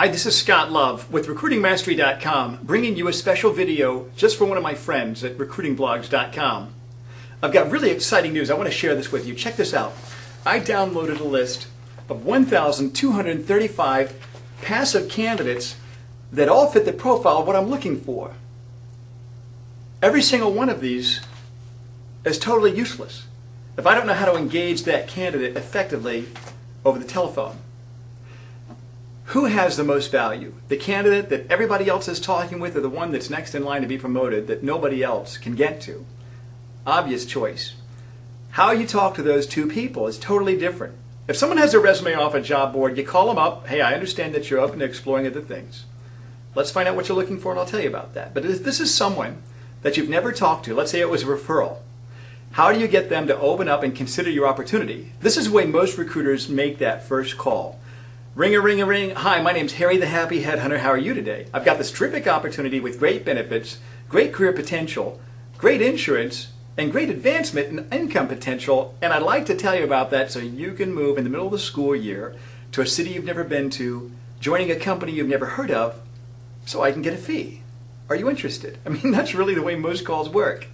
Hi, this is Scott Love with RecruitingMastery.com, bringing you a special video just for one of my friends at RecruitingBlogs.com. I've got really exciting news. I want to share this with you. Check this out. I downloaded a list of 1,235 passive candidates that all fit the profile of what I'm looking for. Every single one of these is totally useless if I don't know how to engage that candidate effectively over the telephone. Who has the most value? The candidate that everybody else is talking with, or the one that's next in line to be promoted that nobody else can get to? Obvious choice. How you talk to those two people is totally different. If someone has their resume off a job board, you call them up. Hey, I understand that you're open to exploring other things. Let's find out what you're looking for and I'll tell you about that. But if this is someone that you've never talked to, let's say it was a referral, how do you get them to open up and consider your opportunity? This is the way most recruiters make that first call. Ring a ring a ring. Hi, my name's Harry the Happy Headhunter. How are you today? I've got this terrific opportunity with great benefits, great career potential, great insurance, and great advancement in income potential, and I'd like to tell you about that so you can move in the middle of the school year to a city you've never been to, joining a company you've never heard of, so I can get a fee. Are you interested? I mean, that's really the way most calls work.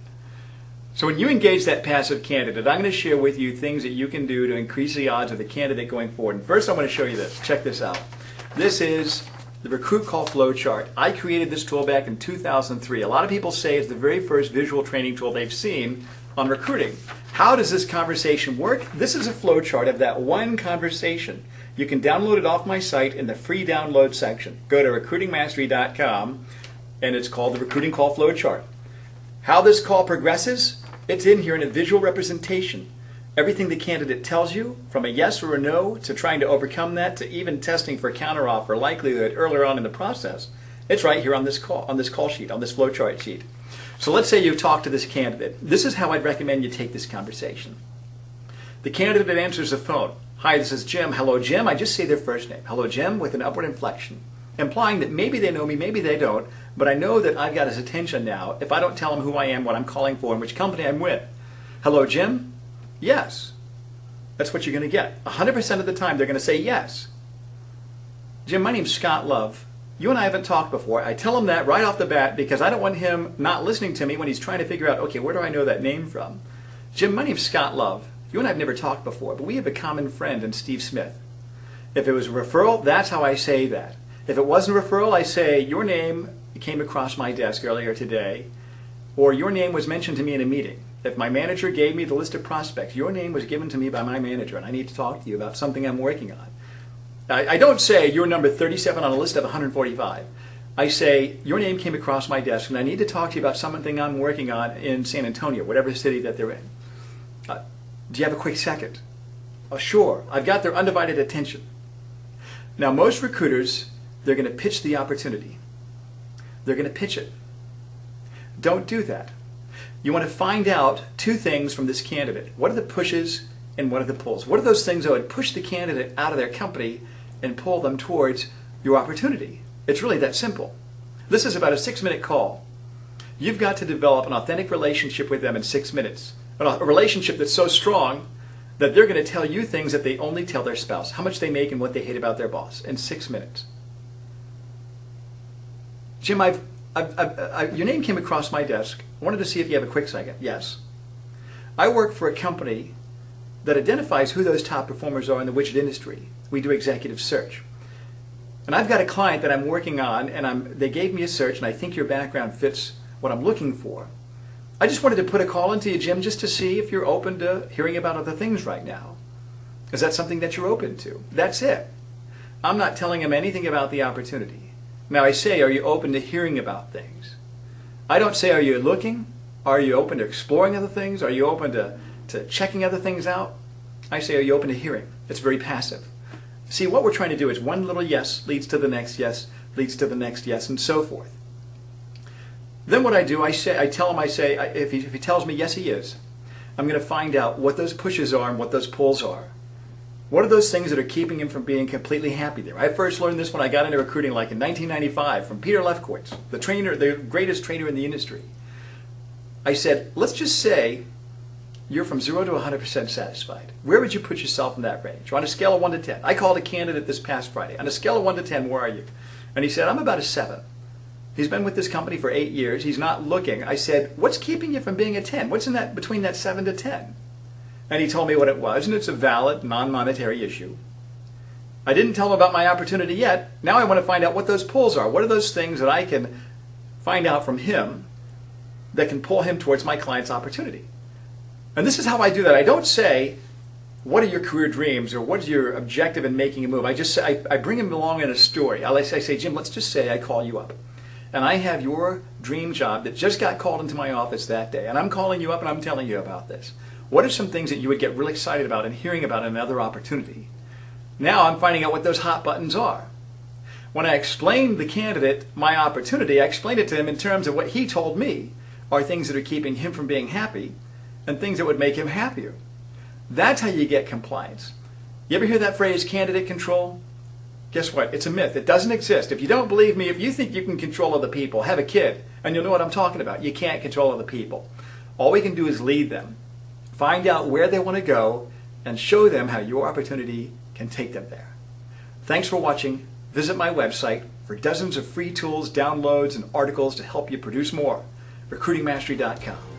So when you engage that passive candidate, I'm going to share with you things that you can do to increase the odds of the candidate going forward. And first, I want to show you this. Check this out. This is the Recruit Call Flowchart. I created this tool back in 2003. A lot of people say it's the very first visual training tool they've seen on recruiting. How does this conversation work? This is a flowchart of that one conversation. You can download it off my site in the free download section. Go to RecruitingMastery.com, and it's called the Recruiting Call Flowchart. How this call progresses, it's in here in a visual representation. Everything the candidate tells you, from a yes or a no to trying to overcome that to even testing for counteroffer likelihood earlier on in the process, it's right here on this call sheet, on this flowchart sheet. So let's say you talk to this candidate. This is how I'd recommend you take this conversation. The candidate answers the phone. Hi, this is Jim. Hello, Jim. I just say their first name. Hello, Jim, with an upward inflection, implying that maybe they know me, maybe they don't, but I know that I've got his attention now if I don't tell him who I am, what I'm calling for, and which company I'm with. Hello, Jim? Yes. That's what you're going to get. 100% of the time, they're going to say yes. Jim, my name's Scott Love. You and I haven't talked before. I tell him that right off the bat because I don't want him not listening to me when he's trying to figure out, okay, where do I know that name from? Jim, my name's Scott Love. You and I have never talked before, but we have a common friend in Steve Smith. If it was a referral, that's how I say that. If it wasn't a referral, I say, your name came across my desk earlier today, or your name was mentioned to me in a meeting. If my manager gave me the list of prospects, your name was given to me by my manager, and I need to talk to you about something I'm working on. I don't say you're number 37 on a list of 145. I say, your name came across my desk, and I need to talk to you about something I'm working on in San Antonio, whatever city that they're in. Do you have a quick second? Oh, sure. I've got their undivided attention. Now, most recruiters, they're going to pitch the opportunity. They're going to pitch it. Don't do that. You want to find out two things from this candidate. What are the pushes and what are the pulls? What are those things that would push the candidate out of their company and pull them towards your opportunity? It's really that simple. This is about a 6-minute call. You've got to develop an authentic relationship with them in 6 minutes. A relationship that's so strong that they're going to tell you things that they only tell their spouse, how much they make and what they hate about their boss, in 6 minutes. Jim, your name came across my desk. I wanted to see if you have a quick second. Yes. I work for a company that identifies who those top performers are in the widget industry. We do executive search. And I've got a client that I'm working on, and they gave me a search, and I think your background fits what I'm looking for. I just wanted to put a call into you, Jim, just to see if you're open to hearing about other things right now. Is that something that you're open to? That's it. I'm not telling him anything about the opportunity. Now I say, are you open to hearing about things? I don't say, are you looking? Are you open to exploring other things? Are you open to checking other things out? I say, are you open to hearing? It's very passive. See, what we're trying to do is one little yes leads to the next yes, leads to the next yes, and so forth. Then what I do, I tell him, if he tells me yes he is, I'm going to find out what those pushes are and what those pulls are. What are those things that are keeping him from being completely happy there? I first learned this when I got into recruiting like in 1995 from Peter Lefkowitz, the greatest trainer in the industry. I said, let's just say you're from 0 to 100% satisfied. Where would you put yourself in that range? On a scale of 1 to 10. I called a candidate this past Friday. On a scale of 1 to 10, where are you? And he said, I'm about a 7. He's been with this company for 8 years. He's not looking. I said, what's keeping you from being a 10? What's in that between that 7 to 10? And he told me what it was, and it's a valid, non-monetary issue. I didn't tell him about my opportunity yet. Now I want to find out what those pulls are. What are those things that I can find out from him that can pull him towards my client's opportunity? And this is how I do that. I don't say, what are your career dreams, or what is your objective in making a move? I just say, I bring him along in a story. I say, Jim, let's just say I call you up, and I have your dream job that just got called into my office that day, and I'm calling you up and I'm telling you about this. What are some things that you would get really excited about and hearing about another opportunity? Now I'm finding out what those hot buttons are. When I explain the candidate my opportunity, I explain it to him in terms of what he told me are things that are keeping him from being happy and things that would make him happier. That's how you get compliance. You ever hear that phrase, candidate control? Guess what? It's a myth. It doesn't exist. If you don't believe me, if you think you can control other people, have a kid, and you'll know what I'm talking about. You can't control other people. All we can do is lead them, find out where they want to go, and show them how your opportunity can take them there. Thanks for watching. Visit my website for dozens of free tools, downloads, and articles to help you produce more. recruitingmastery.com.